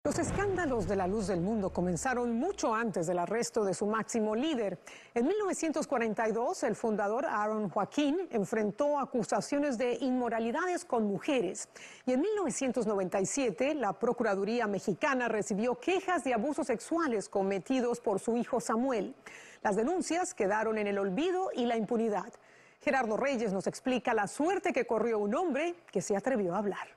Los escándalos de la luz del mundo comenzaron mucho antes del arresto de su máximo líder. En 1942, el fundador Aaron Joaquín enfrentó acusaciones de inmoralidades con mujeres. Y en 1997, la Procuraduría Mexicana recibió quejas de abusos sexuales cometidos por su hijo Samuel. Las denuncias quedaron en el olvido y la impunidad. Gerardo Reyes nos explica la suerte que corrió un hombre que se atrevió a hablar.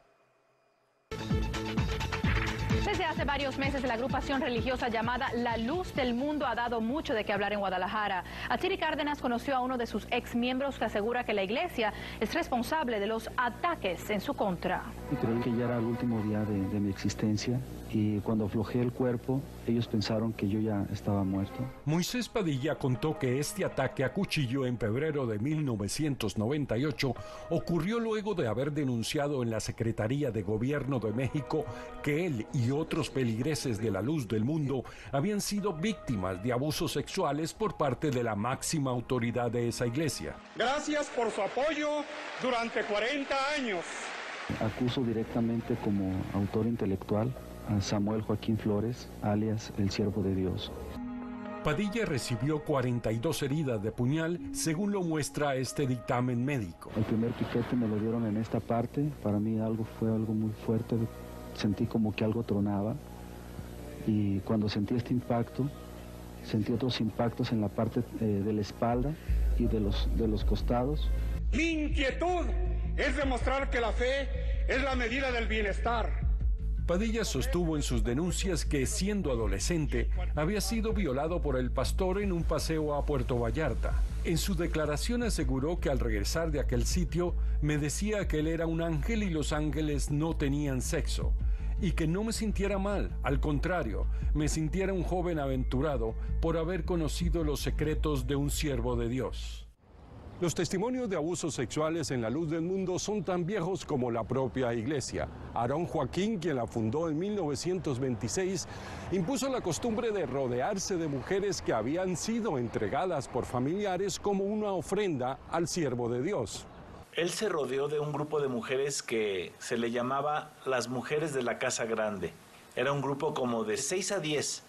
Desde hace varios meses, la agrupación religiosa llamada La Luz del Mundo ha dado mucho de qué hablar en Guadalajara. Atsiri Cárdenas conoció a uno de sus exmiembros que asegura que la iglesia es responsable de los ataques en su contra. Creí que ya era el último día de mi existencia y cuando aflojé el cuerpo, ellos pensaron que yo ya estaba muerto. Moisés Padilla contó que este ataque a cuchillo en febrero de 1998 ocurrió luego de haber denunciado en la Secretaría de Gobierno de México que él y otros feligreses de la Luz del Mundo habían sido víctimas de abusos sexuales por parte de la máxima autoridad de esa iglesia. Gracias por su apoyo durante 40 años. Acuso directamente como autor intelectual a Samuel Joaquín Flores, alias el Siervo de Dios. Padilla recibió 42 heridas de puñal, según lo muestra este dictamen médico. El primer piquete me lo dieron en esta parte, para mí fue algo muy fuerte, sentí como que algo tronaba y cuando sentí este impacto, sentí otros impactos en la parte de la espalda y de los costados. Mi inquietud es demostrar que la fe es la medida del bienestar. Padilla sostuvo en sus denuncias que, siendo adolescente, había sido violado por el pastor en un paseo a Puerto Vallarta. En su declaración aseguró que al regresar de aquel sitio, me decía que él era un ángel y los ángeles no tenían sexo, y que no me sintiera mal, al contrario, me sintiera un joven aventurado por haber conocido los secretos de un siervo de Dios. Los testimonios de abusos sexuales en la Luz del Mundo son tan viejos como la propia iglesia. Aarón Joaquín, quien la fundó en 1926, impuso la costumbre de rodearse de mujeres que habían sido entregadas por familiares como una ofrenda al siervo de Dios. Él se rodeó de un grupo de mujeres que se le llamaba las mujeres de la Casa Grande. Era un grupo como de 6 a 10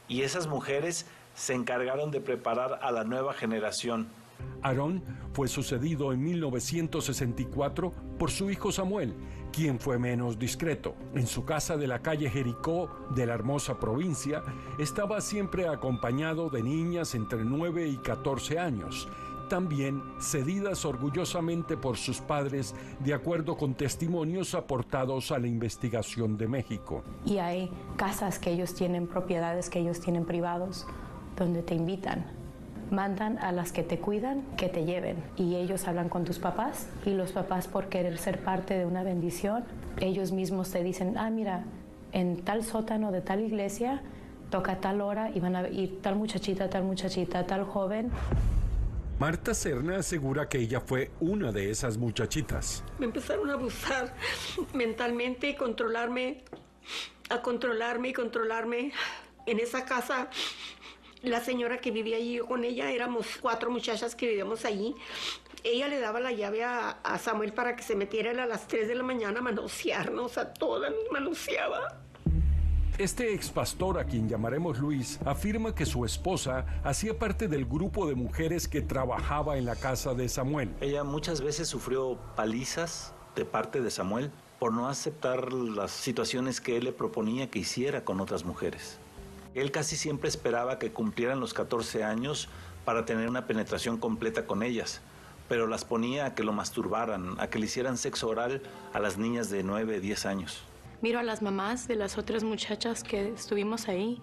y esas mujeres se encargaron de preparar a la nueva generación. Aarón fue sucedido en 1964 por su hijo Samuel, quien fue menos discreto. En su casa de la calle Jericó de la hermosa provincia, estaba siempre acompañado de niñas entre 9 y 14 años, también cedidas orgullosamente por sus padres, de acuerdo con testimonios aportados a la investigación de México. Y hay casas que ellos tienen, propiedades que ellos tienen privados, donde te invitan. Mandan a las que te cuidan que te lleven y ellos hablan con tus papás y los papás, por querer ser parte de una bendición, ellos mismos te dicen, mira, en tal sótano de tal iglesia toca tal hora y van a ir tal muchachita, tal joven. Marta Serna asegura que ella fue una de esas muchachitas. Me empezaron a abusar mentalmente y a controlarme. En esa casa, la señora que vivía allí, yo con ella, éramos 4 muchachas que vivíamos allí. Ella le daba la llave a Samuel para que se metiera a las 3 de la mañana a manosearnos, a todas nos manoseaba. Este expastor, a quien llamaremos Luis, afirma que su esposa hacía parte del grupo de mujeres que trabajaba en la casa de Samuel. Ella muchas veces sufrió palizas de parte de Samuel por no aceptar las situaciones que él le proponía que hiciera con otras mujeres. Él casi siempre esperaba que cumplieran los 14 años para tener una penetración completa con ellas, pero las ponía a que lo masturbaran, a que le hicieran sexo oral a las niñas de 9, 10 años. Miro a las mamás de las otras muchachas que estuvimos ahí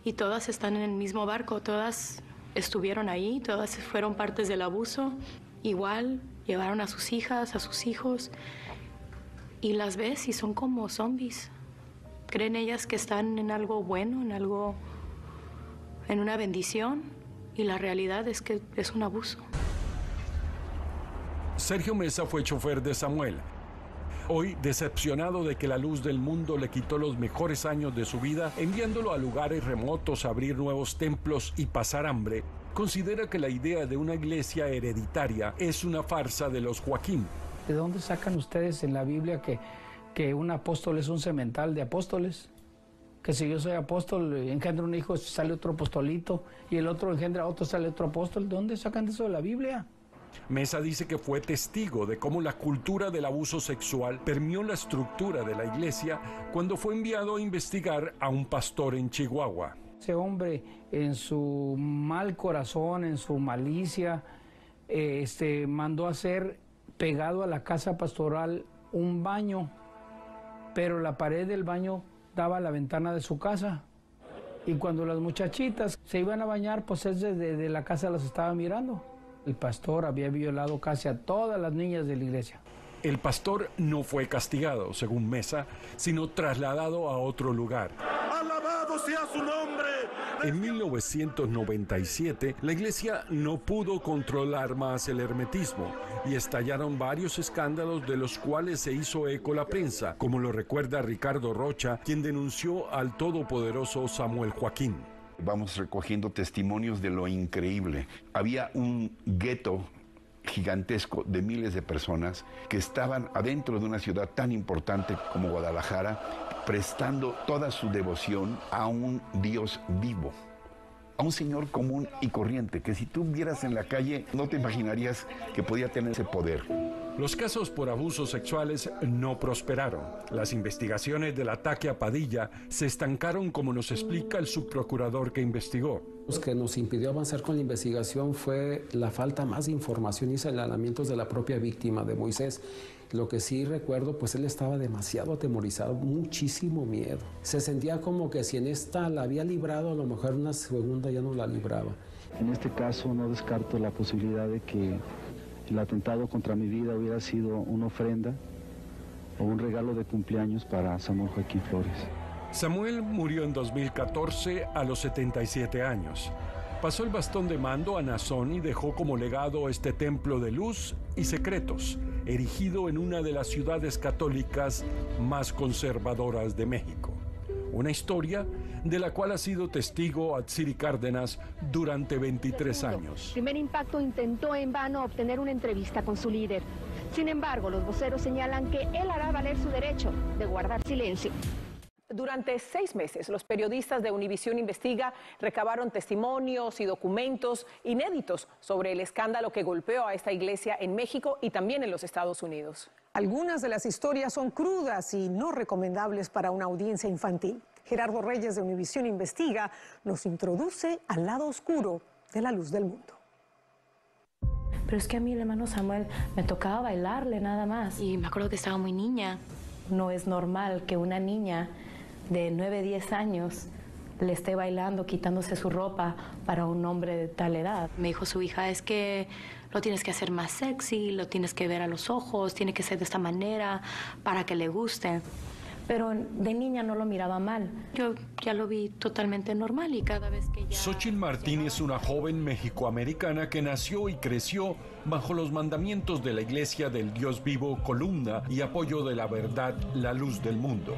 y todas están en el mismo barco, todas estuvieron ahí, todas fueron partes del abuso. Igual llevaron a sus hijas, a sus hijos y las ves y son como zombies. Creen ellas que están en algo bueno, en una bendición, y la realidad es que es un abuso. Sergio Mesa fue chofer de Samuel. Hoy, decepcionado de que la Luz del Mundo le quitó los mejores años de su vida, enviándolo a lugares remotos a abrir nuevos templos y pasar hambre, considera que la idea de una iglesia hereditaria es una farsa de los Joaquín. ¿De dónde sacan ustedes en la Biblia que un apóstol es un semental de apóstoles? que si yo soy apóstol, engendro un hijo, sale otro apostolito, y el otro engendra a otro, sale otro apóstol. ¿De dónde sacan eso de la Biblia? Mesa dice que fue testigo de cómo la cultura del abuso sexual permeó la estructura de la iglesia cuando fue enviado a investigar a un pastor en Chihuahua. Ese hombre, en su mal corazón, en su malicia, mandó hacer pegado a la casa pastoral un baño, pero la pared del baño daba a la ventana de su casa. Y cuando las muchachitas se iban a bañar, pues él desde la casa las estaba mirando. El pastor había violado casi a todas las niñas de la iglesia. El pastor no fue castigado, según Mesa, sino trasladado a otro lugar. ¡Alabado sea su nombre! En 1997, la iglesia no pudo controlar más el hermetismo y estallaron varios escándalos de los cuales se hizo eco la prensa, como lo recuerda Ricardo Rocha, quien denunció al todopoderoso Samuel Joaquín. Vamos recogiendo testimonios de lo increíble. Había un gueto gigantesco de miles de personas que estaban adentro de una ciudad tan importante como Guadalajara, prestando toda su devoción a un Dios vivo, a un Señor común y corriente, que si tú vieras en la calle no te imaginarías que podía tener ese poder. Los casos por abusos sexuales no prosperaron. Las investigaciones del ataque a Padilla se estancaron, como nos explica el subprocurador que investigó. Lo que nos impidió avanzar con la investigación fue la falta más de información y señalamientos de la propia víctima de Moisés. Lo que sí recuerdo, pues él estaba demasiado atemorizado, muchísimo miedo. Se sentía como que si en esta la había librado, a lo mejor una segunda ya no la libraba. En este caso no descarto la posibilidad de que el atentado contra mi vida hubiera sido una ofrenda o un regalo de cumpleaños para Samuel Joaquín Flores. Samuel murió en 2014 a los 77 años. Pasó el bastón de mando a Nazón y dejó como legado este templo de luz y secretos, erigido en una de las ciudades católicas más conservadoras de México. Una historia de la cual ha sido testigo Atsiri Cárdenas durante 23 años. Primer Impacto intentó en vano obtener una entrevista con su líder. Sin embargo, los voceros señalan que él hará valer su derecho de guardar silencio. Durante 6 meses, los periodistas de Univisión Investiga recabaron testimonios y documentos inéditos sobre el escándalo que golpeó a esta iglesia en México y también en los Estados Unidos. Algunas de las historias son crudas y no recomendables para una audiencia infantil. Gerardo Reyes de Univisión Investiga nos introduce al lado oscuro de la luz del mundo. Pero es que a mí el hermano Samuel me tocaba bailarle nada más. Y me acuerdo que estaba muy niña. No es normal que una niña de 9, 10 años le esté bailando, quitándose su ropa para un hombre de tal edad. Me dijo su hija, es que lo tienes que hacer más sexy, lo tienes que ver a los ojos, tiene que ser de esta manera para que le guste. Pero de niña no lo miraba mal. Yo ya lo vi totalmente normal y cada vez que ya... Xochitl Martín es una joven mexicoamericana que nació y creció bajo los mandamientos de la Iglesia del Dios Vivo, columna y apoyo de la verdad, la luz del mundo.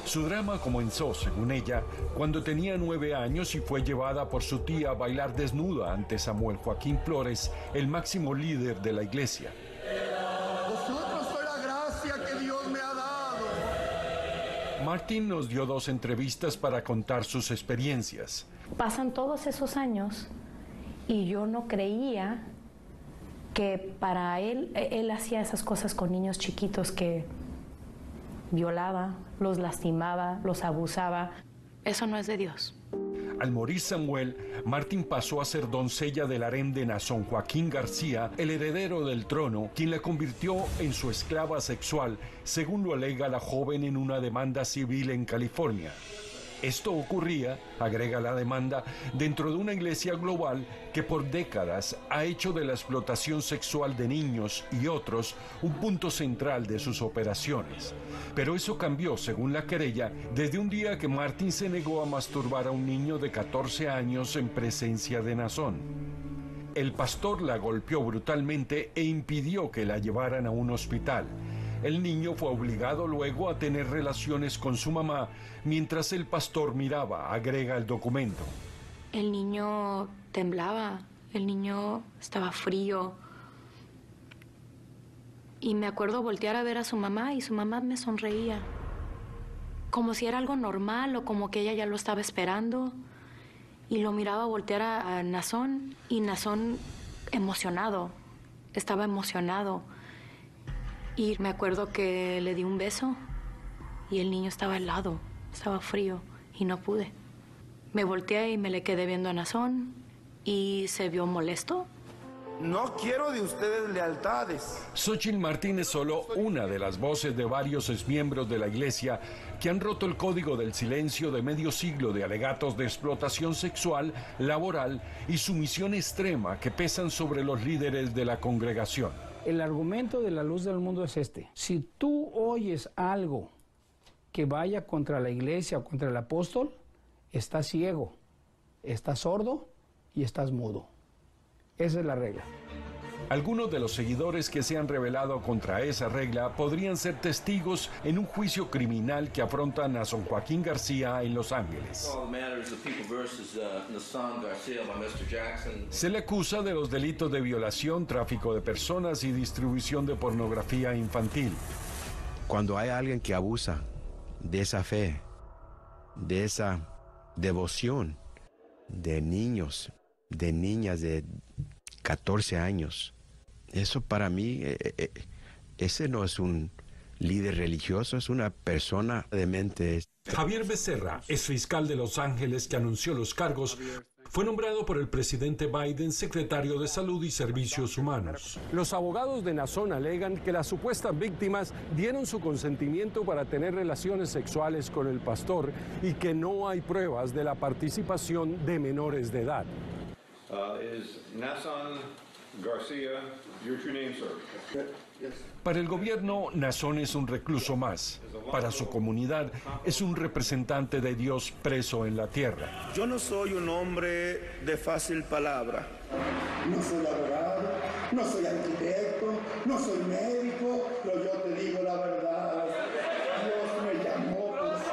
Su drama comenzó, según ella, cuando tenía 9 años y fue llevada por su tía a bailar desnuda ante Samuel Joaquín Flores, el máximo líder de la iglesia. Vosotros sois la gracia que Dios me ha dado. Martín nos dio 2 entrevistas para contar sus experiencias. Pasan todos esos años y yo no creía que para él hacía esas cosas con niños chiquitos que violaba, los lastimaba, los abusaba. Eso no es de Dios. Al morir Samuel, Martín pasó a ser doncella del harén de Nazón Joaquín García, el heredero del trono, quien la convirtió en su esclava sexual, según lo alega la joven en una demanda civil en California. Esto ocurría, agrega la demanda, dentro de una iglesia global que por décadas ha hecho de la explotación sexual de niños y otros un punto central de sus operaciones. Pero eso cambió, según la querella, desde un día que Martín se negó a masturbar a un niño de 14 años en presencia de Nazón. El pastor la golpeó brutalmente e impidió que la llevaran a un hospital. El niño fue obligado luego a tener relaciones con su mamá mientras el pastor miraba, agrega el documento. El niño temblaba, el niño estaba frío. Y me acuerdo voltear a ver a su mamá y su mamá me sonreía. Como si era algo normal o como que ella ya lo estaba esperando. Y lo miraba voltear a Nazón y Nazón emocionado. Estaba emocionado. Y me acuerdo que le di un beso y el niño estaba helado, estaba frío y no pude. Me volteé y me le quedé viendo a Nazón y se vio molesto. No quiero de ustedes lealtades. Xóchitl Martín es solo una de las voces de varios exmiembros de la iglesia que han roto el código del silencio de medio siglo de alegatos de explotación sexual, laboral y sumisión extrema que pesan sobre los líderes de la congregación. El argumento de la luz del mundo es este. Si tú oyes algo que vaya contra la iglesia o contra el apóstol, estás ciego, estás sordo y estás mudo. Esa es la regla. Algunos de los seguidores que se han rebelado contra esa regla podrían ser testigos en un juicio criminal que afronta a Nazón Joaquín García en Los Ángeles. Se le acusa de los delitos de violación, tráfico de personas y distribución de pornografía infantil. Cuando hay alguien que abusa de esa fe, de esa devoción de niños, de niñas de 14 años, eso para mí, ese no es un líder religioso, es una persona de mente. Javier Becerra, exfiscal de Los Ángeles que anunció los cargos, fue nombrado por el presidente Biden secretario de Salud y Servicios Humanos. Los abogados de Nazón alegan que las supuestas víctimas dieron su consentimiento para tener relaciones sexuales con el pastor y que no hay pruebas de la participación de menores de edad. Para el gobierno, Nazón es un recluso más. Para su comunidad, es un representante de Dios preso en la tierra. Yo no soy un hombre de fácil palabra. No soy abogado, no soy arquitecto, no soy médico, pero yo te digo la verdad. Dios me llamó por su...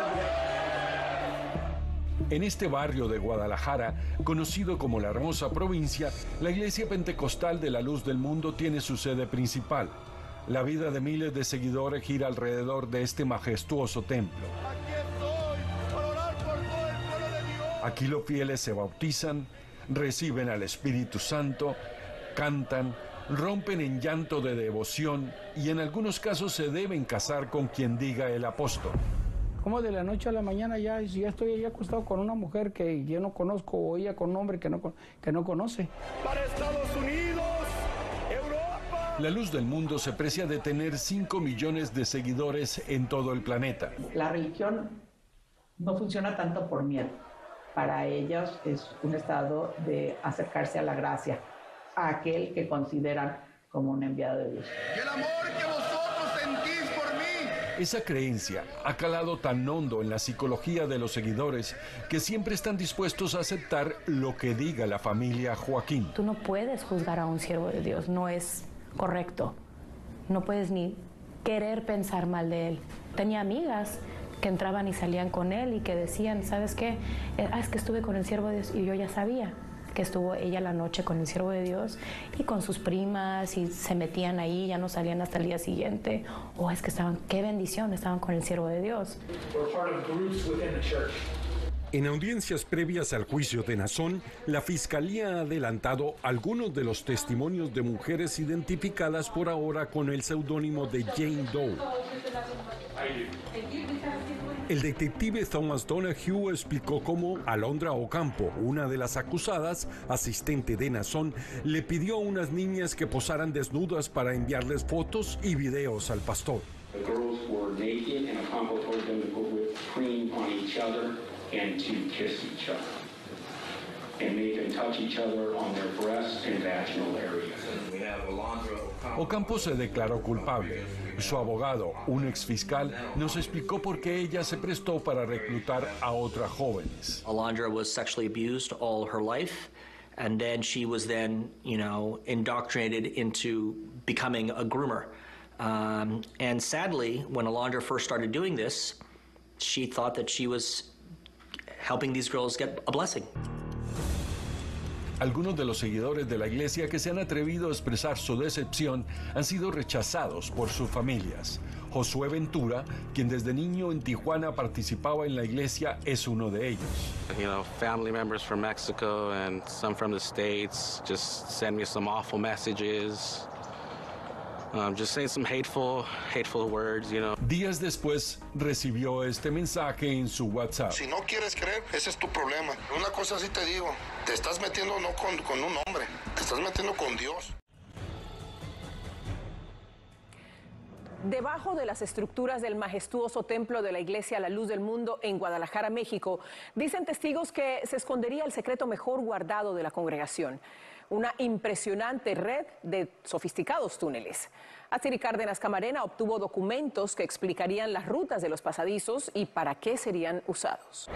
En este barrio de Guadalajara, conocido como la Hermosa Provincia, la Iglesia Pentecostal de la Luz del Mundo tiene su sede principal. La vida de miles de seguidores gira alrededor de este majestuoso templo. Aquí los fieles se bautizan, reciben al Espíritu Santo, cantan, rompen en llanto de devoción y en algunos casos se deben casar con quien diga el apóstol. Como de la noche a la mañana ya estoy ahí acostado con una mujer que yo no conozco o ella con un hombre que no conoce. Para Estados Unidos, Europa. La Luz del Mundo se precia de tener 5 millones de seguidores en todo el planeta. La religión no funciona tanto por miedo. Para ellos es un estado de acercarse a la gracia, a aquel que consideran como un enviado de Dios. Y el amor que vosotros sentís por mí. Esa creencia ha calado tan hondo en la psicología de los seguidores que siempre están dispuestos a aceptar lo que diga la familia Joaquín. Tú no puedes juzgar a un siervo de Dios, no es correcto. No puedes ni querer pensar mal de él. Tenía amigas que entraban y salían con él y que decían, ¿sabes qué? Es que estuve con el siervo de Dios y yo ya sabía que estuvo ella la noche con el siervo de Dios y con sus primas y se metían ahí, ya no salían hasta el día siguiente. O es que estaban, qué bendición, estaban con el siervo de Dios. En audiencias previas al juicio de Nazón, la Fiscalía ha adelantado algunos de los testimonios de mujeres identificadas por ahora con el seudónimo de Jane Doe. El detective Thomas Donahue explicó cómo Alondra Ocampo, una de las acusadas, asistente de Nazón, le pidió a unas niñas que posaran desnudas para enviarles fotos y videos al pastor. And to kiss each other and make them touch each other on their breast and vaginal areas. Ocampo se declaró culpable. Su abogado, un exfiscal, nos explicó por qué ella se prestó para reclutar a otras jóvenes. Alondra was sexually abused all her life, and then she was indoctrinated into becoming a groomer. And sadly, when Alondra first started doing this, she thought that she was helping these girls get a blessing. Algunos de los seguidores de la iglesia que se han atrevido a expresar su decepción han sido rechazados por sus familias. Josué Ventura, quien desde niño en Tijuana participaba en la iglesia, es uno de ellos. You know, family members from Mexico and some from the States just send me some awful messages. Just saying some hateful words, you know. Días después recibió este mensaje en su WhatsApp. Si no quieres creer, ese es tu problema. Una cosa sí te digo, te estás metiendo no con un hombre, te estás metiendo con Dios. Debajo de las estructuras del majestuoso templo de la Iglesia La Luz del Mundo en Guadalajara, México, dicen testigos que se escondería el secreto mejor guardado de la congregación. Una impresionante red de sofisticados túneles. Atsiri Cárdenas Camarena obtuvo documentos que explicarían las rutas de los pasadizos y para qué serían usados.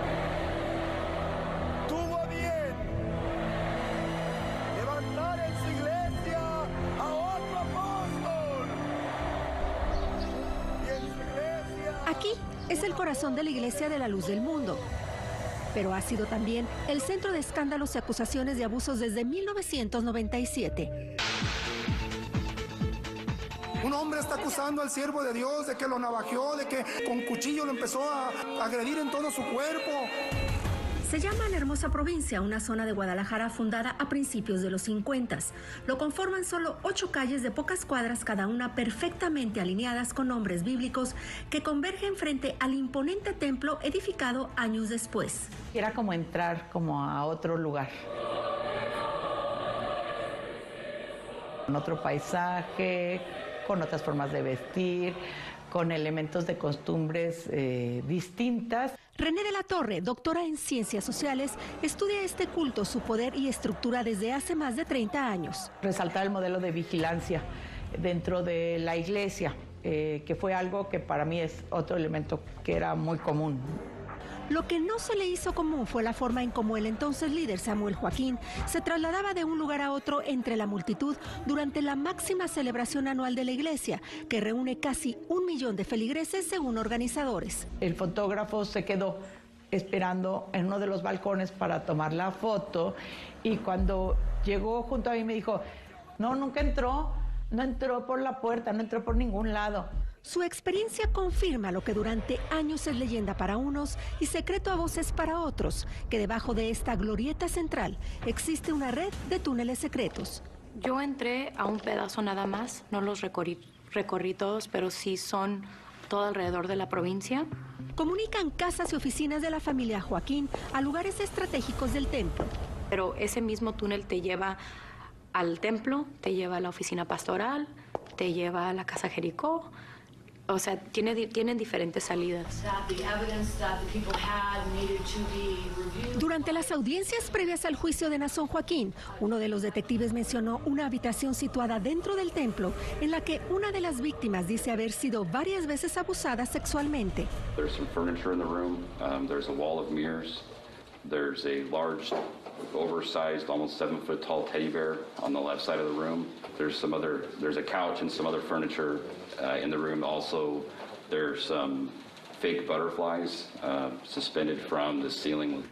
Tuvo bien levantar en su iglesia a otro apóstol. Y en su iglesia... Aquí es el corazón de la Iglesia de la Luz del Mundo, pero ha sido también el centro de escándalos y acusaciones de abusos desde 1997. Un hombre está acusando al siervo de Dios de que lo navajeó, de que con cuchillo lo empezó a agredir en todo su cuerpo. Se llama La Hermosa Provincia, una zona de Guadalajara fundada a principios de los 50. Lo conforman solo 8 calles de pocas cuadras cada una, perfectamente alineadas con nombres bíblicos que convergen frente al imponente templo edificado años después. Era como entrar como a otro lugar. Con otro paisaje, con otras formas de vestir, con elementos de costumbres distintas. René de la Torre, doctora en Ciencias Sociales, estudia este culto, su poder y estructura desde hace más de 30 años. Resaltar el modelo de vigilancia dentro de la iglesia, que fue algo que para mí es otro elemento que era muy común. Lo que no se le hizo común fue la forma en cómo el entonces líder Samuel Joaquín se trasladaba de un lugar a otro entre la multitud durante la máxima celebración anual de la iglesia, que reúne casi 1 millón de feligreses según organizadores. El fotógrafo se quedó esperando en uno de los balcones para tomar la foto y cuando llegó junto a mí me dijo, no, nunca entró, no entró por la puerta, no entró por ningún lado. Su experiencia confirma lo que durante años es leyenda para unos y secreto a voces para otros, que debajo de esta glorieta central existe una red de túneles secretos. Yo entré a un pedazo nada más, no los recorrí todos, pero sí son todo alrededor de la provincia. Comunican casas y oficinas de la familia Joaquín a lugares estratégicos del templo. Pero ese mismo túnel te lleva al templo, te lleva a la oficina pastoral, te lleva a la casa Jericó. O sea, tienen diferentes salidas. Durante las audiencias previas al juicio de Nazón Joaquín, uno de los detectives mencionó una habitación situada dentro del templo en la que una de las víctimas dice haber sido varias veces abusada sexualmente. There's some furniture in the room. There's a wall of mirrors. There's a large, oversized, almost 7-foot tall teddy bear on the left side of the room. There's a couch and some other furniture in the room. Also, there's some fake butterflies suspended from the ceiling.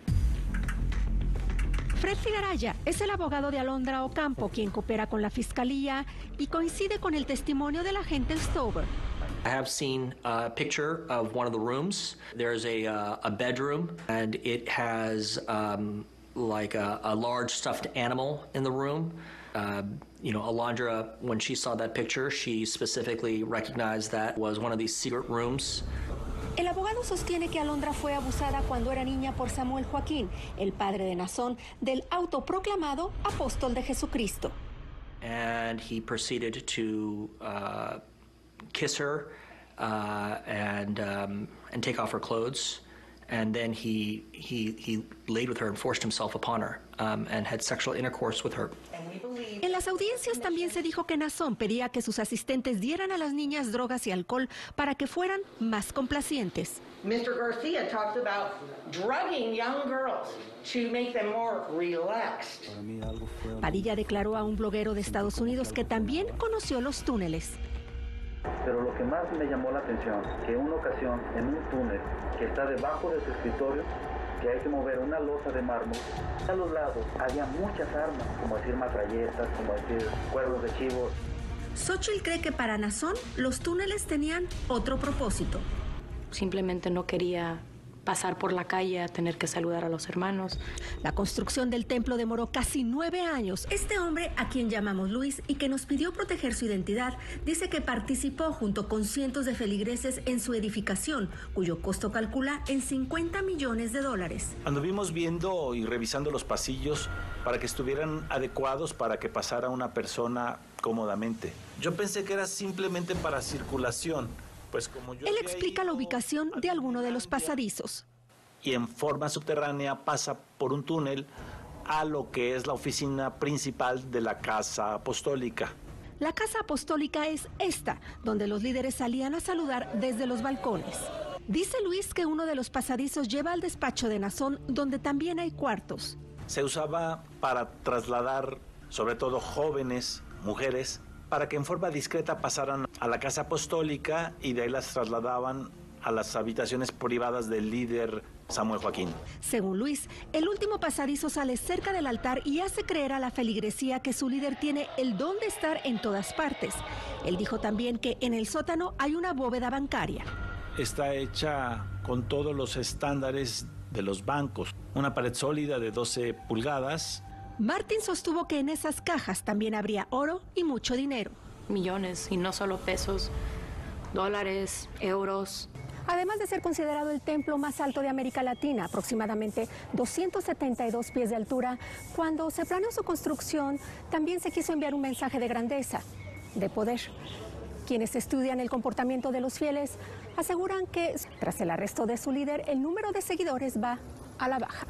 Fred Figaraya es el abogado de Alondra Ocampo, quien coopera con la fiscalía y coincide con el testimonio del agente Stover. I have seen a picture of one of the rooms. There's a bedroom, and it has like a large stuffed animal in the room. You know, Alondra, when she saw that picture, she specifically recognized that was one of these secret rooms. El abogado sostiene que Alondra fue abusada cuando era niña por Samuel Joaquín, el padre de Nazón, del autoproclamado apóstol de Jesucristo. And he proceeded to kiss her and take off her clothes, and then he laid with her and forced himself upon her and had sexual intercourse with her. En las audiencias también se dijo que Nazón pedía que sus asistentes dieran a las niñas drogas y alcohol para que fueran más complacientes. Mr. Garcia talked about drugging young girls to make them more relaxed. Padilla declaró a un bloguero de Estados Unidos que también conoció los túneles. Pero lo que más me llamó la atención, que en una ocasión, en un túnel que está debajo de su escritorio, que hay que mover una losa de mármol. A los lados había muchas armas, como decir metralletas, como decir cuernos de chivo. Xochitl cree que para Nazón los túneles tenían otro propósito. Simplemente no quería pasar por la calle a tener que saludar a los hermanos. La construcción del templo demoró casi 9 años. Este hombre, a quien llamamos Luis y que nos pidió proteger su identidad, dice que participó junto con cientos de feligreses en su edificación, cuyo costo calcula en $50 millones. Anduvimos viendo y revisando los pasillos para que estuvieran adecuados para que pasara una persona cómodamente. Yo pensé que era simplemente para circulación. Pues como yo Él explica la ubicación de alguno de los pasadizos. Y en forma subterránea pasa por un túnel a lo que es la oficina principal de la Casa Apostólica. La Casa Apostólica es esta, donde los líderes salían a saludar desde los balcones. Dice Luis que uno de los pasadizos lleva al despacho de Nazón, donde también hay cuartos. Se usaba para trasladar, sobre todo jóvenes, mujeres, para que en forma discreta pasaran a la Casa Apostólica y de ahí las trasladaban a las habitaciones privadas del líder Samuel Joaquín. Según Luis, el último pasadizo sale cerca del altar y hace creer a la feligresía que su líder tiene el don de estar en todas partes. Él dijo también que en el sótano hay una bóveda bancaria. Está hecha con todos los estándares de los bancos. Una pared sólida de 12 pulgadas. Martín sostuvo que en esas cajas también habría oro y mucho dinero. Millones, y no solo pesos, dólares, euros. Además de ser considerado el templo más alto de América Latina, aproximadamente 272 pies de altura, cuando se planeó su construcción, también se quiso enviar un mensaje de grandeza, de poder. Quienes estudian el comportamiento de los fieles aseguran que, tras el arresto de su líder, el número de seguidores va a la baja.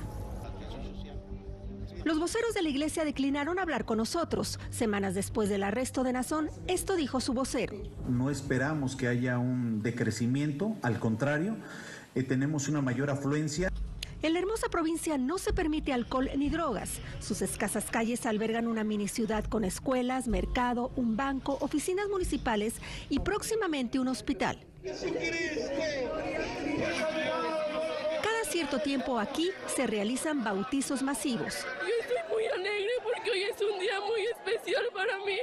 Los voceros de la iglesia declinaron hablar con nosotros. Semanas después del arresto de Nazón, esto dijo su vocero. No esperamos que haya un decrecimiento, al contrario, tenemos una mayor afluencia. En la hermosa provincia no se permite alcohol ni drogas. Sus escasas calles albergan una mini ciudad con escuelas, mercado, un banco, oficinas municipales y próximamente un hospital. Cada cierto tiempo aquí se realizan bautizos masivos. Yo estoy muy alegre porque hoy es un día muy especial para mí.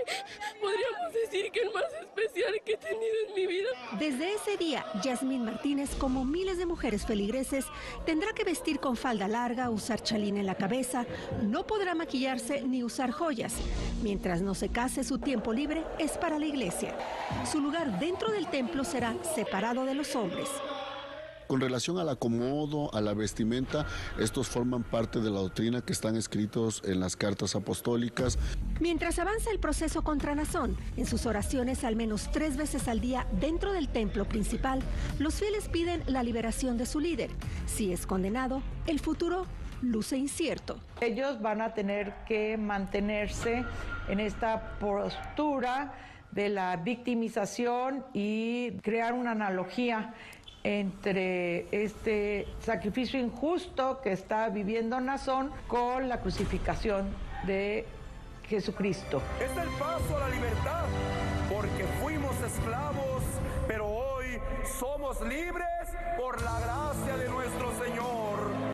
Podríamos decir que el más especial que he tenido en mi vida. Desde ese día, Yasmín Martínez, como miles de mujeres feligreses, tendrá que vestir con falda larga, usar chalín en la cabeza, no podrá maquillarse ni usar joyas. Mientras no se case, su tiempo libre es para la iglesia. Su lugar dentro del templo será separado de los hombres. Con relación al acomodo, a la vestimenta, estos forman parte de la doctrina que están escritos en las cartas apostólicas. Mientras avanza el proceso contra Nazón, en sus oraciones al menos 3 veces al día dentro del templo principal, los fieles piden la liberación de su líder. Si es condenado, el futuro luce incierto. Ellos van a tener que mantenerse en esta postura de la victimización y crear una analogía entre este sacrificio injusto que está viviendo Nazón con la crucificación de Jesucristo. Es el paso a la libertad, porque fuimos esclavos, pero hoy somos libres por la gracia de nuestro Señor.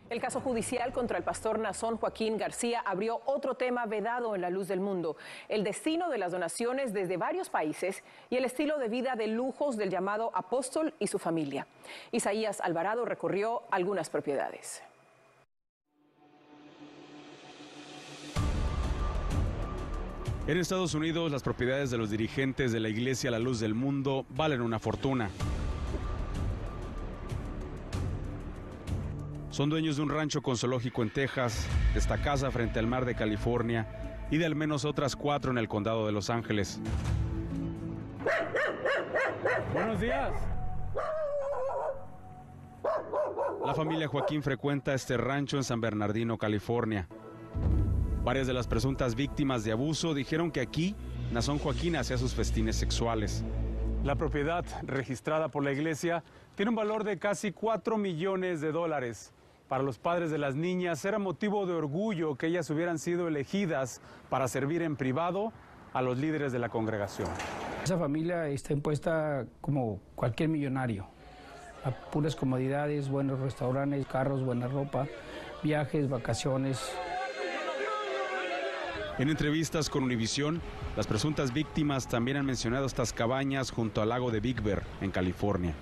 El caso judicial contra el pastor Nazón Joaquín García abrió otro tema vedado en la luz del mundo: el destino de las donaciones desde varios países y el estilo de vida de lujos del llamado apóstol y su familia. Isaías Alvarado recorrió algunas propiedades. En Estados Unidos, las propiedades de los dirigentes de la Iglesia a la Luz del Mundo valen una fortuna. Son dueños de un rancho con zoológico en Texas, de esta casa frente al mar de California y de al menos otras 4 en el condado de Los Ángeles. Buenos días. La familia Joaquín frecuenta este rancho en San Bernardino, California. Varias de las presuntas víctimas de abuso dijeron que aquí Nazón Joaquín hacía sus festines sexuales. La propiedad registrada por la iglesia tiene un valor de casi $4 millones. Para los padres de las niñas era motivo de orgullo que ellas hubieran sido elegidas para servir en privado a los líderes de la congregación. Esa familia está impuesta como cualquier millonario. a puras comodidades, buenos restaurantes, carros, buena ropa, viajes, vacaciones. En entrevistas con Univisión, las presuntas víctimas también han mencionado estas cabañas junto al lago de Big Bear, en California.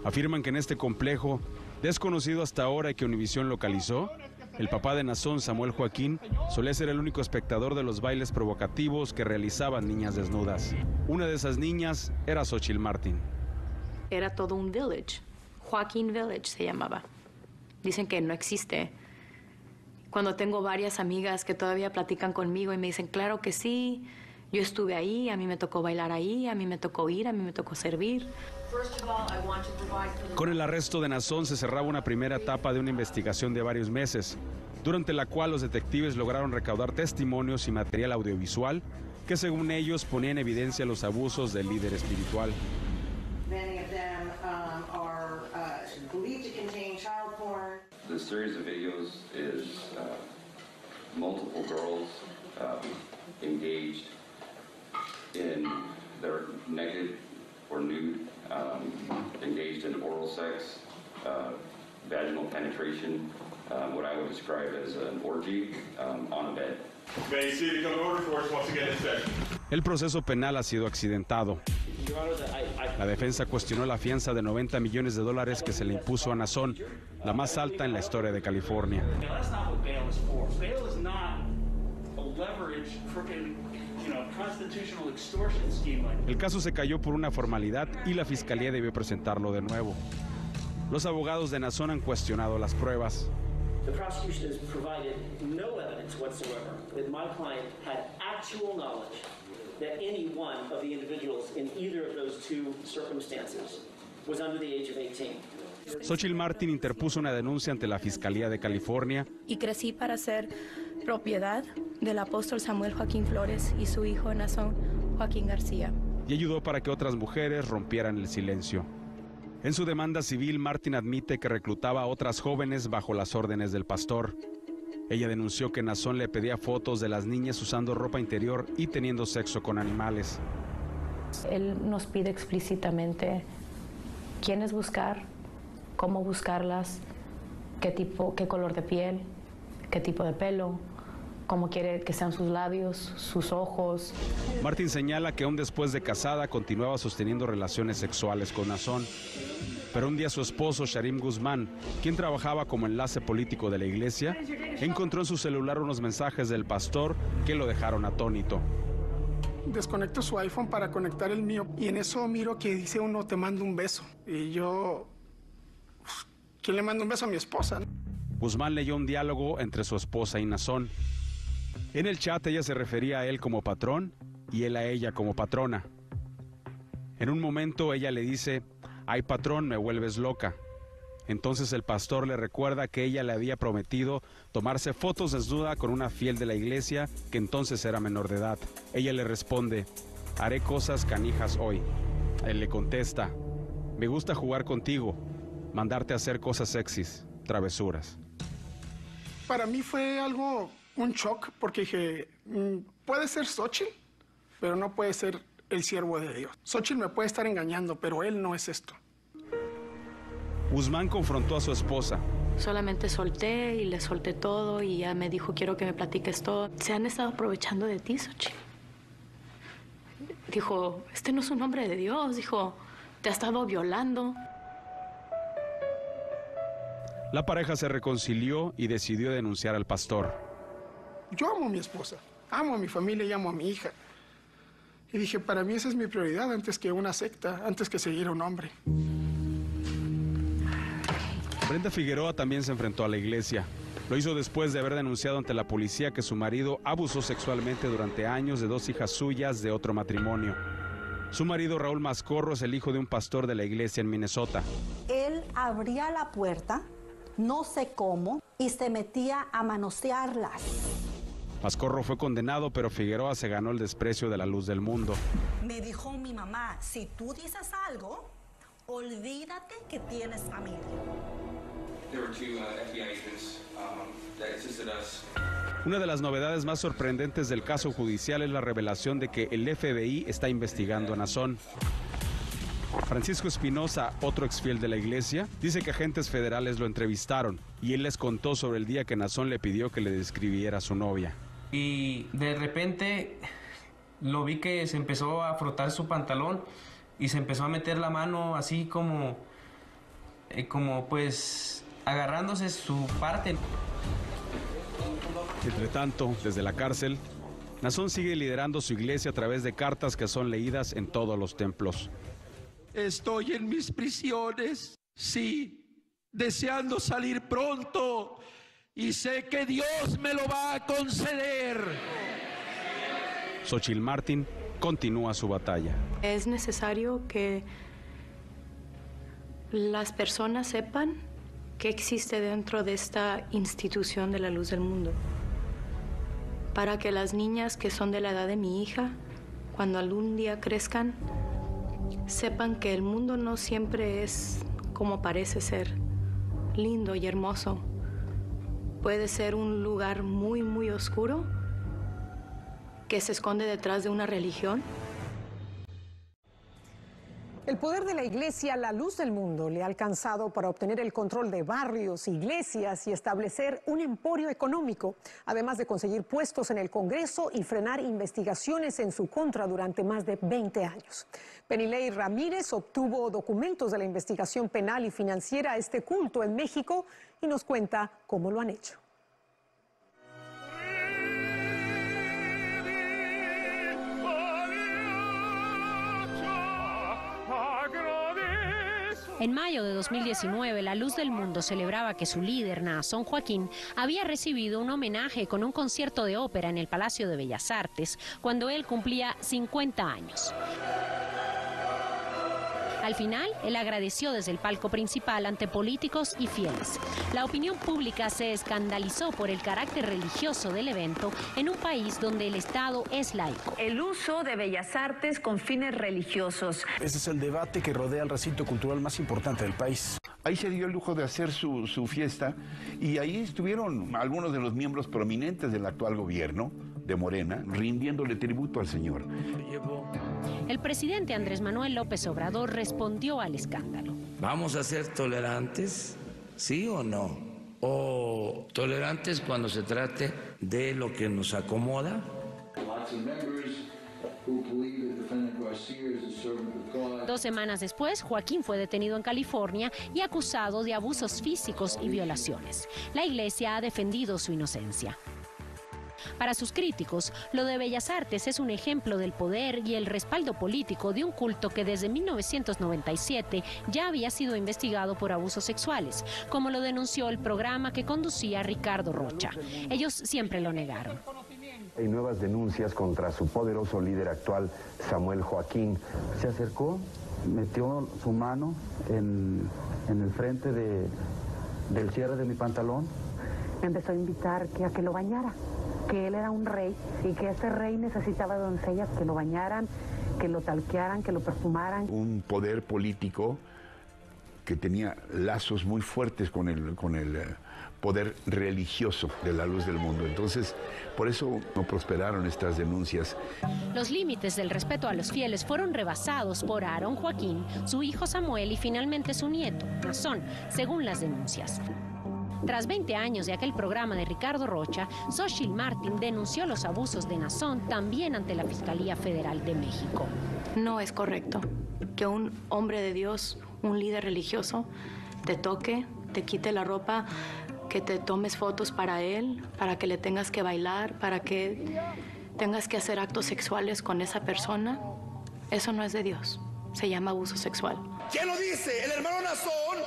Afirman que en este complejo, desconocido hasta ahora y que Univisión localizó, el papá de Nazón, Samuel Joaquín, solía ser el único espectador de los bailes provocativos que realizaban niñas desnudas. Una de esas niñas era Xochitl Martin. Era todo un village. Joaquín Village se llamaba. Dicen que no existe. Cuando tengo varias amigas que todavía platican conmigo y me dicen, claro que sí, yo estuve ahí, a mí me tocó bailar ahí, a mí me tocó ir, a mí me tocó servir. Con el arresto de Nazón se cerraba una primera etapa de una investigación de varios meses, durante la cual los detectives lograron recaudar testimonios y material audiovisual que según ellos ponía en evidencia los abusos del líder espiritual. The series of videos is multiple girls engaged in their naked or nude, engaged in oral sex, vaginal penetration, what I would describe as an orgy on a bed. El proceso penal ha sido accidentado. La defensa cuestionó la fianza de $90 millones que se le impuso a Nazón, la más alta en la historia de California. El caso se cayó por una formalidad y la fiscalía debió presentarlo de nuevo. Los abogados de Nazón han cuestionado las pruebas. The prosecution has provided no evidence whatsoever that my client had actual knowledge that any one of the individuals in either of those two circumstances was under the age of 18. Xochitl Martin interpuso una denuncia ante la Fiscalía de California. Y crecí para ser propiedad del apóstol Samuel Joaquín Flores y su hijo Nazón Joaquín García. Y ayudó para que otras mujeres rompieran el silencio. En su demanda civil, Martin admite que reclutaba a otras jóvenes bajo las órdenes del pastor. Ella denunció que Nazón le pedía fotos de las niñas usando ropa interior y teniendo sexo con animales. Él nos pide explícitamente quiénes buscar, cómo buscarlas, qué color de piel, qué tipo de pelo, cómo quiere que sean sus labios, sus ojos. Martin señala que aún después de casada continuaba sosteniendo relaciones sexuales con Nazón. Pero un día su esposo, Sharim Guzmán, quien trabajaba como enlace político de la iglesia, encontró en su celular unos mensajes del pastor que lo dejaron atónito. Desconecto su iPhone para conectar el mío y en eso miro que dice uno, te mando un beso. Y yo, ¿quién le manda un beso a mi esposa? Guzmán leyó un diálogo entre su esposa y Nazón. En el chat ella se refería a él como patrón y él a ella como patrona. En un momento ella le dice, ay patrón, me vuelves loca. Entonces el pastor le recuerda que ella le había prometido tomarse fotos desnuda con una fiel de la iglesia que entonces era menor de edad. Ella le responde, haré cosas canijas hoy. Él le contesta, me gusta jugar contigo, mandarte a hacer cosas sexys, travesuras. Para mí fue un shock porque dije, puede ser Xochitl, pero no puede ser el siervo de Dios. Xochitl me puede estar engañando, pero él no es esto. Guzmán confrontó a su esposa. Solamente solté y le solté todo y ya me dijo, quiero que me platiques todo. Se han estado aprovechando de ti, Xochitl. Dijo, este no es un hombre de Dios. Dijo, te ha estado violando. La pareja se reconcilió y decidió denunciar al pastor. Yo amo a mi esposa, amo a mi familia y amo a mi hija. Y dije, para mí esa es mi prioridad antes que una secta, antes que seguir a un hombre. Brenda Figueroa también se enfrentó a la iglesia. Lo hizo después de haber denunciado ante la policía que su marido abusó sexualmente durante años de 2 hijas suyas de otro matrimonio. Su marido, Raúl Mascorro, es el hijo de un pastor de la iglesia en Minnesota. Él abría la puerta, no sé cómo, y se metía a manosearlas. Mascorro fue condenado, pero Figueroa se ganó el desprecio de la luz del mundo. Me dijo mi mamá, si tú dices algo, olvídate que tienes familia. Una de las novedades más sorprendentes del caso judicial es la revelación de que el FBI está investigando a Nazón. Francisco Espinosa, otro exfiel de la iglesia, dice que agentes federales lo entrevistaron y él les contó sobre el día que Nazón le pidió que le describiera a su novia. Y de repente lo vi que se empezó a frotar su pantalón y se empezó a meter la mano así como pues agarrándose su parte. Entre tanto, desde la cárcel, Nazón sigue liderando su iglesia a través de cartas que son leídas en todos los templos. Estoy en mis prisiones, sí, deseando salir pronto y sé que Dios me lo va a conceder. Xochitl Martín continúa su batalla. Es necesario que las personas sepan qué existe dentro de esta institución de la luz del mundo, para que las niñas que son de la edad de mi hija, cuando algún día crezcan, sepan que el mundo no siempre es como parece ser, lindo y hermoso. Puede ser un lugar muy, muy oscuro que se esconde detrás de una religión. El poder de la iglesia, la luz del mundo, le ha alcanzado para obtener el control de barrios, iglesias y establecer un emporio económico, además de conseguir puestos en el Congreso y frenar investigaciones en su contra durante más de 20 años. Penilei Ramírez obtuvo documentos de la investigación penal y financiera a este culto en México y nos cuenta cómo lo han hecho. En mayo de 2019, La Luz del Mundo celebraba que su líder, Nazón Joaquín, había recibido un homenaje con un concierto de ópera en el Palacio de Bellas Artes, cuando él cumplía 50 años. Al final, él agradeció desde el palco principal ante políticos y fieles. La opinión pública se escandalizó por el carácter religioso del evento en un país donde el Estado es laico. El uso de Bellas Artes con fines religiosos. Ese es el debate que rodea el recinto cultural más importante del país. Ahí se dio el lujo de hacer su fiesta y ahí estuvieron algunos de los miembros prominentes del actual gobierno de Morena rindiéndole tributo al señor. El presidente Andrés Manuel López Obrador respondió al escándalo. ¿Vamos a ser tolerantes, sí o no? ¿O tolerantes cuando se trate de lo que nos acomoda? 2 semanas después, Joaquín fue detenido en California y acusado de abusos físicos y violaciones. La iglesia ha defendido su inocencia. Para sus críticos, lo de Bellas Artes es un ejemplo del poder y el respaldo político de un culto que desde 1997 ya había sido investigado por abusos sexuales, como lo denunció el programa que conducía Ricardo Rocha. Ellos siempre lo negaron. Hay nuevas denuncias contra su poderoso líder actual, Samuel Joaquín. Se acercó, metió su mano en el frente del cierre de mi pantalón. Me empezó a invitar a que lo bañara, que él era un rey y que ese rey necesitaba doncellas que lo bañaran, que lo talquearan, que lo perfumaran. Un poder político que tenía lazos muy fuertes con el poder religioso de la luz del mundo. Entonces, por eso no prosperaron estas denuncias. Los límites del respeto a los fieles fueron rebasados por Aarón Joaquín, su hijo Samuel y finalmente su nieto, Nazón, según las denuncias. Tras 20 años de aquel programa de Ricardo Rocha, Xochitl Martín denunció los abusos de Nazón también ante la Fiscalía Federal de México. No es correcto que un hombre de Dios, un líder religioso, te toque, te quite la ropa, que te tomes fotos para él, para que le tengas que bailar, para que tengas que hacer actos sexuales con esa persona. Eso no es de Dios. Se llama abuso sexual. ¿Quién lo dice? ¿El hermano Nazón?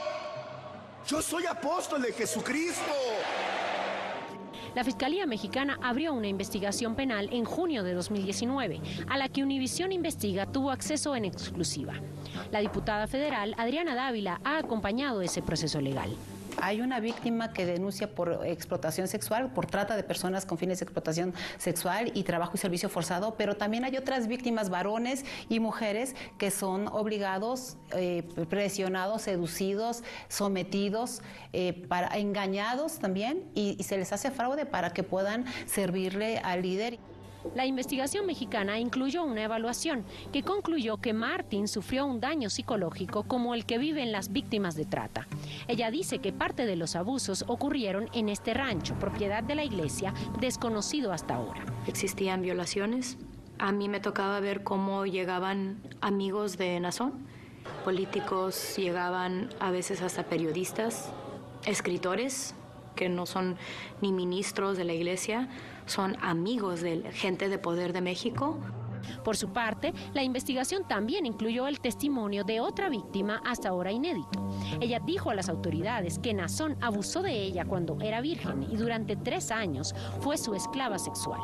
Yo soy apóstol de Jesucristo. La Fiscalía Mexicana abrió una investigación penal en junio de 2019, a la que Univisión Investiga tuvo acceso en exclusiva. La diputada federal, Adriana Dávila, ha acompañado ese proceso legal. Hay una víctima que denuncia por explotación sexual, por trata de personas con fines de explotación sexual y trabajo y servicio forzado, pero también hay otras víctimas, varones y mujeres, que son obligados, presionados, seducidos, sometidos, engañados también, y se les hace fraude para que puedan servirle al líder. La investigación mexicana incluyó una evaluación que concluyó que Martín sufrió un daño psicológico como el que viven las víctimas de trata. Ella dice que parte de los abusos ocurrieron en este rancho, propiedad de la iglesia, desconocido hasta ahora. Existían violaciones. A mí me tocaba ver cómo llegaban amigos de Nazón, políticos, llegaban a veces hasta periodistas, escritores, que no son ni ministros de la iglesia, son amigos de gente de poder de México. Por su parte, la investigación también incluyó el testimonio de otra víctima hasta ahora inédito. Ella dijo a las autoridades que Nazón abusó de ella cuando era virgen y durante 3 años fue su esclava sexual.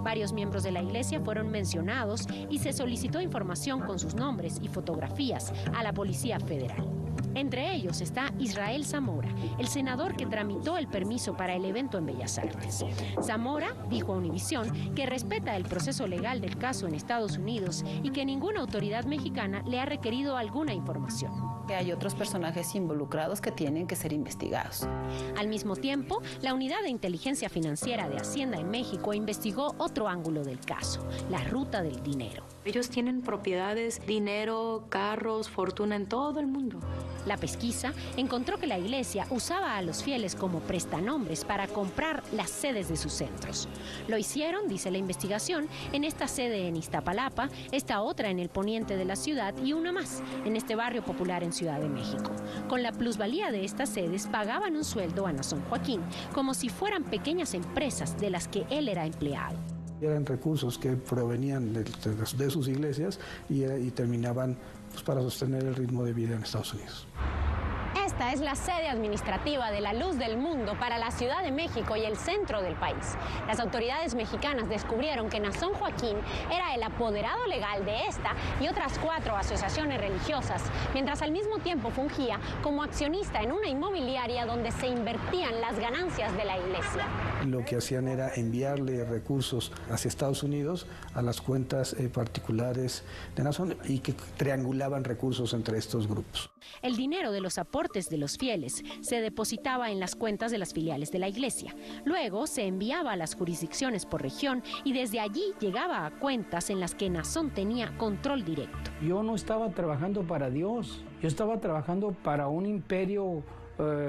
Varios miembros de la iglesia fueron mencionados y se solicitó información con sus nombres y fotografías a la Policía Federal. Entre ellos está Israel Zamora, el senador que tramitó el permiso para el evento en Bellas Artes. Zamora dijo a Univisión que respeta el proceso legal del caso en Estados Unidos y que ninguna autoridad mexicana le ha requerido alguna información. Hay otros personajes involucrados que tienen que ser investigados. Al mismo tiempo, la Unidad de Inteligencia Financiera de Hacienda en México investigó otro ángulo del caso, la ruta del dinero. Ellos tienen propiedades, dinero, carros, fortuna en todo el mundo. La pesquisa encontró que la iglesia usaba a los fieles como prestanombres para comprar las sedes de sus centros. Lo hicieron, dice la investigación, en esta sede en Iztapalapa, esta otra en el poniente de la ciudad y una más en este barrio popular en Ciudad de México. Con la plusvalía de estas sedes pagaban un sueldo a Nazón Joaquín, como si fueran pequeñas empresas de las que él era empleado. Eran recursos que provenían de sus iglesias y terminaban pues, para sostener el ritmo de vida en Estados Unidos. Esta es la sede administrativa de la Luz del Mundo para la Ciudad de México y el centro del país. Las autoridades mexicanas descubrieron que Nazón Joaquín era el apoderado legal de esta y otras 4 asociaciones religiosas, mientras al mismo tiempo fungía como accionista en una inmobiliaria donde se invertían las ganancias de la iglesia. Lo que hacían era enviarle recursos hacia Estados Unidos a las cuentas particulares de Nazón y que triangulaban recursos entre estos grupos. El dinero de los aportes de los fieles se depositaba en las cuentas de las filiales de la iglesia. Luego se enviaba a las jurisdicciones por región y desde allí llegaba a cuentas en las que Nazón tenía control directo. Yo no estaba trabajando para Dios, yo estaba trabajando para un imperio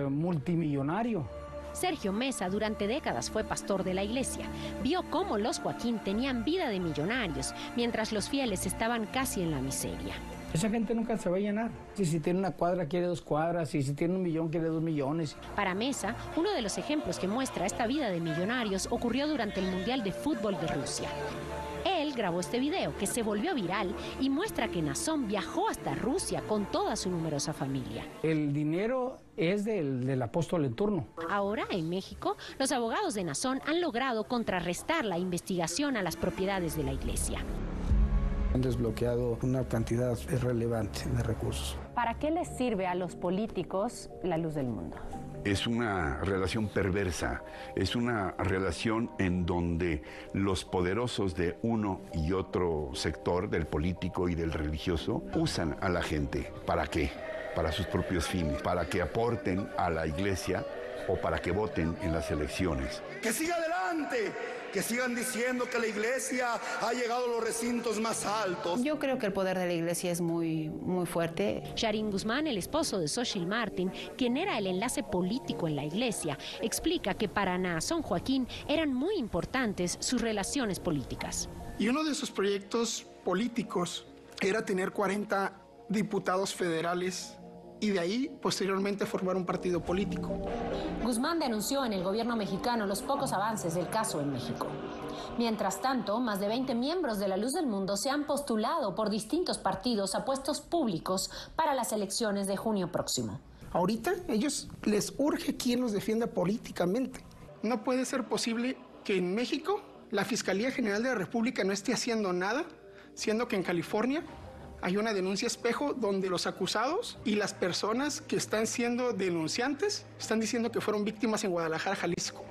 multimillonario. Sergio Mesa durante décadas fue pastor de la iglesia. Vio cómo los Joaquín tenían vida de millonarios, mientras los fieles estaban casi en la miseria. Esa gente nunca se va a llenar. Si tiene una cuadra, quiere 2 cuadras. Y si tiene 1 millón, quiere 2 millones. Para Mesa, uno de los ejemplos que muestra esta vida de millonarios ocurrió durante el Mundial de Fútbol de Rusia. Él grabó este video que se volvió viral y muestra que Nazón viajó hasta Rusia con toda su numerosa familia. El dinero es del apóstol en turno. Ahora, en México, los abogados de Nazón han logrado contrarrestar la investigación a las propiedades de la iglesia. Han desbloqueado una cantidad relevante de recursos. ¿Para qué les sirve a los políticos la Luz del Mundo? Es una relación perversa, es una relación en donde los poderosos de uno y otro sector, del político y del religioso, usan a la gente. ¿Para qué? Para sus propios fines, para que aporten a la iglesia o para que voten en las elecciones. ¡Que siga adelante! Que sigan diciendo que la iglesia ha llegado a los recintos más altos. Yo creo que el poder de la iglesia es muy fuerte. Sharin Guzmán, el esposo de Xochitl Martín, quien era el enlace político en la iglesia, explica que para Nazón Joaquín eran muy importantes sus relaciones políticas. Y uno de sus proyectos políticos era tener 40 diputados federales y de ahí posteriormente formar un partido político. Guzmán denunció en el gobierno mexicano los pocos avances del caso en México. Mientras tanto, más de 20 miembros de la Luz del Mundo se han postulado por distintos partidos a puestos públicos para las elecciones de junio próximo. Ahorita ellos les urge quien los defienda políticamente. No puede ser posible que en México la Fiscalía General de la República no esté haciendo nada, siendo que en California hay una denuncia espejo donde los acusados y las personas que están siendo denunciantes están diciendo que fueron víctimas en Guadalajara, Jalisco.